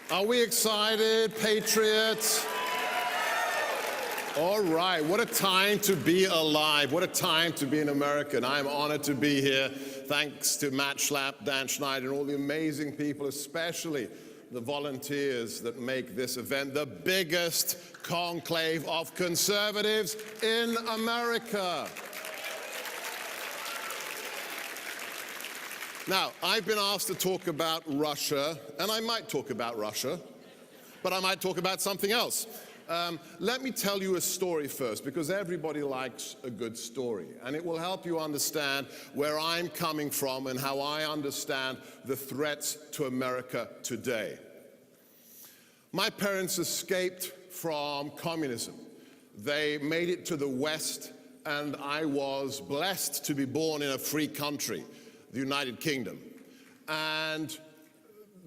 Are we excited, patriots? All right, what a time to be alive. What a time to be an American. I'm honored to be here. Thanks to Matt Schlapp, Dan Schneider, and all the amazing people, especially the volunteers that make this event the biggest conclave of conservatives in America. Now, I've been asked to talk about Russia, and I might talk about Russia, but I might talk about something else. Let me tell you a story first, because everybody likes a good story, and it will help you understand where I'm coming from and how I understand the threats to America today. My parents escaped from communism. They made it to the West, and I was blessed to be born in a free country, the United Kingdom. And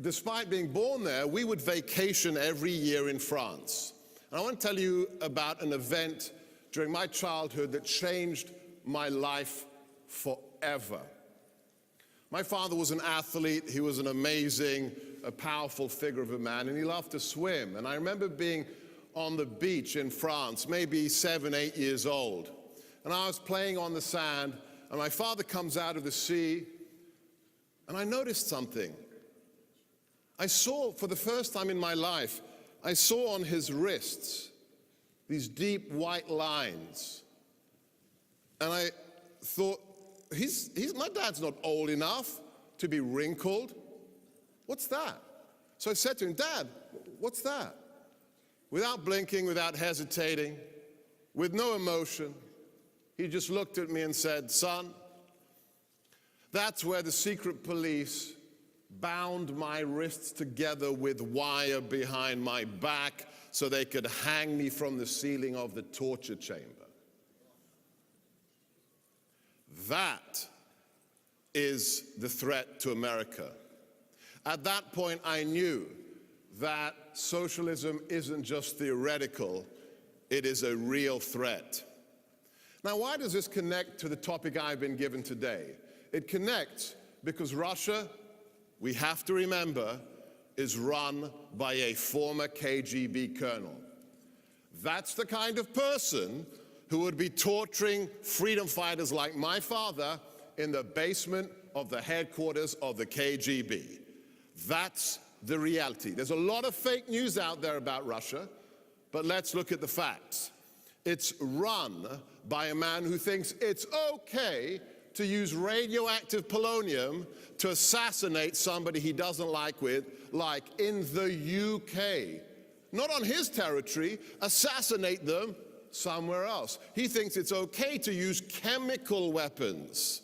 despite being born there, we would vacation every year in France. And I want to tell you about an event during my childhood that changed my life forever. My father was an athlete. He was an amazing, a powerful figure of a man, and he loved to swim. And I remember being on the beach in France, maybe 7, 8 years old. And I was playing on the sand, and my father comes out of the sea, and I noticed something. I saw, for the first time in my life, I saw on his wrists these deep white lines. And I thought, my dad's not old enough to be wrinkled. What's that? So I said to him, Dad, what's that? Without blinking, without hesitating, with no emotion, he just looked at me and said, son, that's where the secret police bound my wrists together with wire behind my back so they could hang me from the ceiling of the torture chamber. That is the threat to America. At that point, I knew that socialism isn't just theoretical, it is a real threat. Now, why does this connect to the topic I've been given today? It connects because Russia, we have to remember, is run by a former KGB colonel. That's the kind of person who would be torturing freedom fighters like my father in the basement of the headquarters of the KGB. That's the reality. There's a lot of fake news out there about Russia, but let's look at the facts. It's run by a man who thinks it's okay to use radioactive polonium to assassinate somebody he doesn't like in the UK. Not on his territory, assassinate them somewhere else. He thinks it's okay to use chemical weapons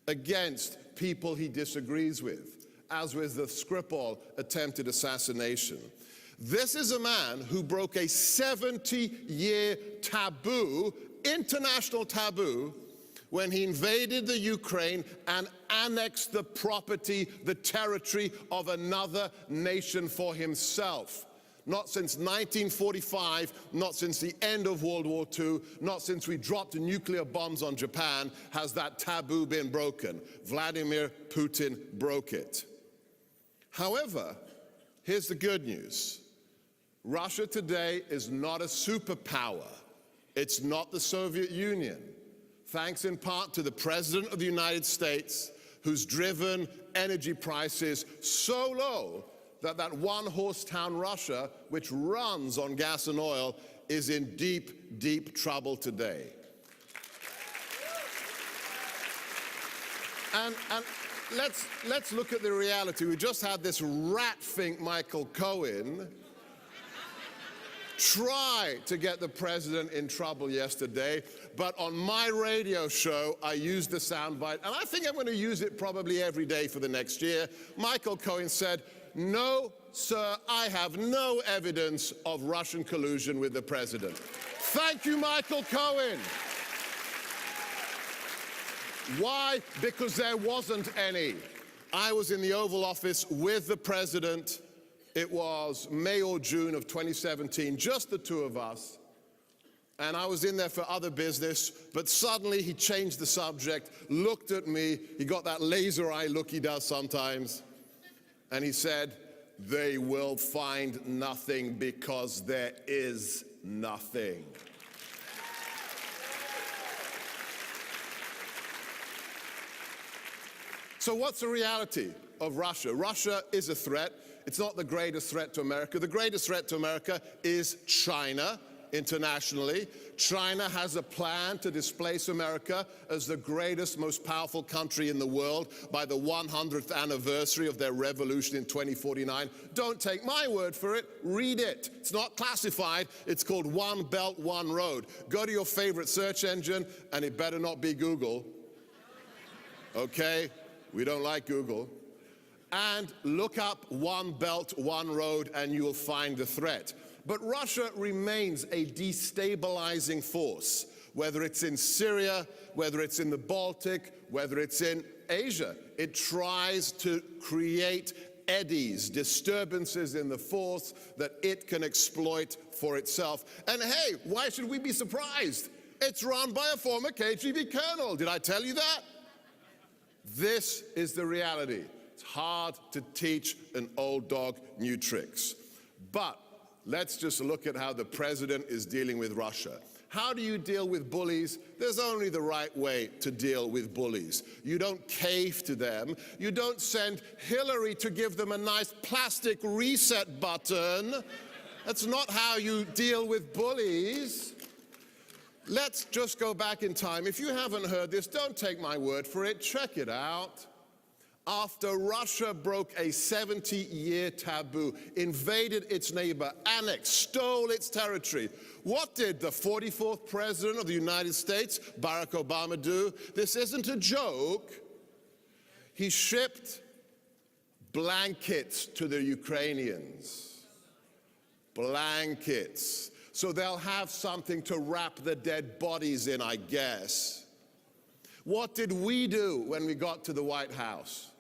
against people he disagrees with, as with the Skripal attempted assassination. This is a man who broke a 70-year taboo, international taboo, when he invaded the Ukraine and annexed the property, the territory of another nation for himself. Not since 1945, not since the end of World War II, not since we dropped nuclear bombs on Japan has that taboo been broken. Vladimir Putin broke it. However, here's the good news. Russia today is not a superpower. It's not the Soviet Union. Thanks in part to the President of the United States, who's driven energy prices so low that that one-horse town Russia, which runs on gas and oil, is in deep, deep trouble today. And let's look at the reality. We just had this rat-fink Michael Cohen try to get the president in trouble yesterday, but on my radio show, I used the soundbite, and I think I'm going to use it probably every day for the next year. Michael Cohen said, "No, sir, I have no evidence of Russian collusion with the president." Thank you, Michael Cohen. Why? Because there wasn't any. I was in the Oval Office with the president. It was May or June of 2017, just the two of us. And I was in there for other business, but suddenly he changed the subject, looked at me, he got that laser eye look he does sometimes, and he said, they will find nothing because there is nothing. So what's the reality of Russia? Russia is a threat. It's not the greatest threat to America. The greatest threat to America is China internationally. China has a plan to displace America as the greatest, most powerful country in the world by the 100th anniversary of their revolution in 2049. Don't take my word for it. Read it. It's not classified. It's called One Belt, One Road. Go to your favorite search engine, and it better not be Google. Okay? We don't like Google. And look up One Belt, One Road, and you'll find the threat. But Russia remains a destabilizing force, whether it's in Syria, whether it's in the Baltic, whether it's in Asia. It tries to create eddies, disturbances in the force that it can exploit for itself. And hey, why should we be surprised? It's run by a former KGB colonel. Did I tell you that? This is the reality. It's hard to teach an old dog new tricks. But let's just look at how the president is dealing with Russia. How do you deal with bullies? There's only the right way to deal with bullies. You don't cave to them. You don't send Hillary to give them a nice plastic reset button. That's not how you deal with bullies. Let's just go back in time. If you haven't heard this, don't take my word for it. Check it out. After Russia broke a 70-year taboo, invaded its neighbor, annexed, stole its territory, what did the 44th President of the United States, Barack Obama, do? This isn't a joke. He shipped blankets to the Ukrainians. Blankets. So they'll have something to wrap the dead bodies in, I guess. What did we do when we got to the White House?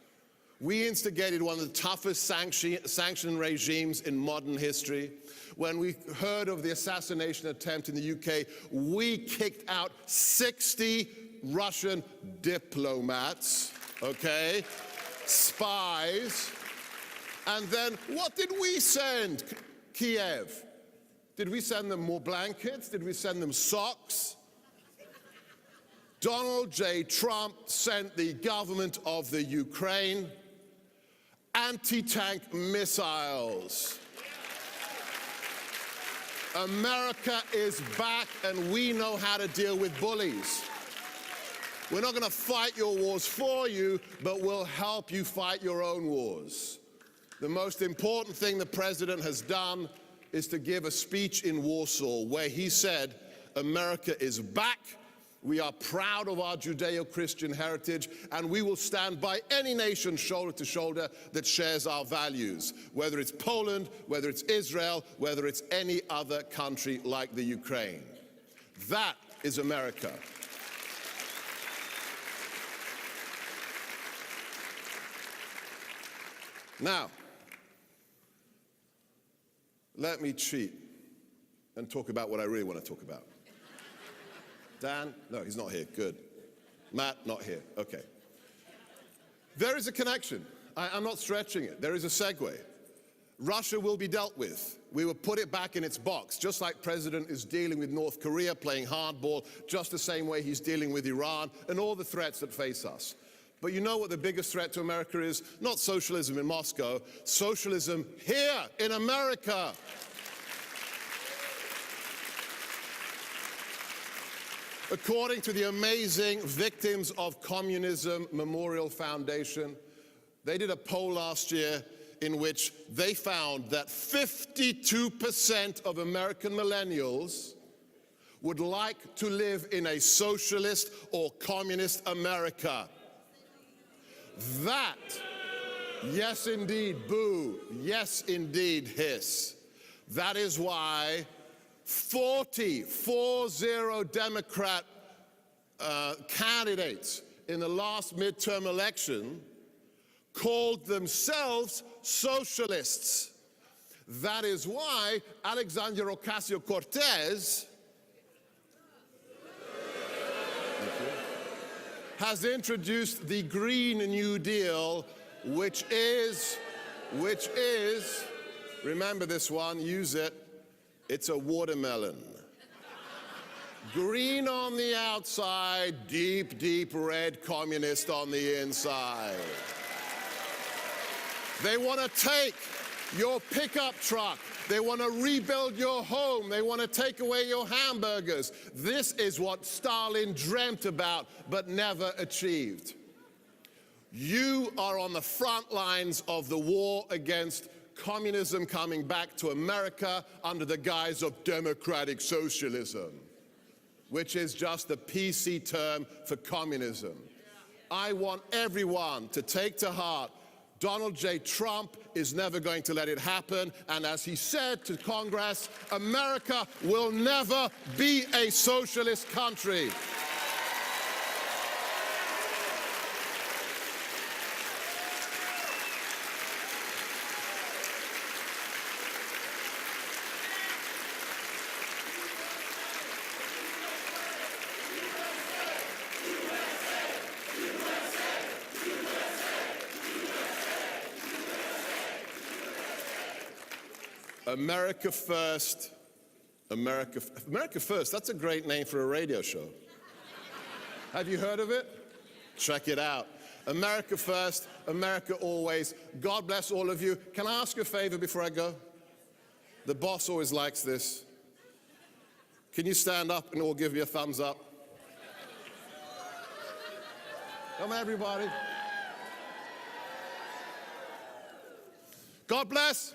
We instigated one of the toughest sanction regimes in modern history. When we heard of the assassination attempt in the UK, we kicked out 60 Russian diplomats, okay, spies. And then what did we send Kiev? Did we send them more blankets? Did we send them socks? Donald J. Trump sent the government of the Ukraine anti-tank missiles. America is back, and we know how to deal with bullies. We're not going to fight your wars for you, but we'll help you fight your own wars. The most important thing the president has done is to give a speech in Warsaw where he said, America is back, we are proud of our Judeo-Christian heritage, and we will stand by any nation shoulder to shoulder that shares our values, whether it's Poland, whether it's Israel, whether it's any other country like the Ukraine. That is America. Now, let me cheat and talk about what I really want to talk about. Dan? No, he's not here. Good. Matt? Not here. Okay. There is a connection. I'm not stretching it. There is a segue. Russia will be dealt with. We will put it back in its box, just like President is dealing with North Korea, playing hardball, just the same way he's dealing with Iran and all the threats that face us. But you know what the biggest threat to America is? Not socialism in Moscow, socialism here in America. According to the amazing Victims of Communism Memorial Foundation, they did a poll last year in which they found that 52% of American millennials would like to live in a socialist or communist America. That, yes indeed, boo, yes indeed, hiss. That is why 40 Democrat candidates in the last midterm election called themselves socialists. That is why Alexandria Ocasio-Cortez has introduced the Green New Deal, which is which is, remember this one, use it, it's a watermelon. Green on the outside, deep, deep red communist on the inside. They want to take your pickup truck. They want to rebuild your home. They want to take away your hamburgers. This is what Stalin dreamt about but never achieved. You are on the front lines of the war against communism coming back to America under the guise of democratic socialism, which is just a PC term for communism. I want everyone to take to heart Donald J. Trump is never going to let it happen, and as he said to Congress, America will never be a socialist country. America first, America first, that's a great name for a radio show. Have you heard of it? Check it out. America first, America always. God bless all of you. Can I ask you a favor before I go? The boss always likes this. Can you stand up and all give me a thumbs up? Come on, everybody. God bless.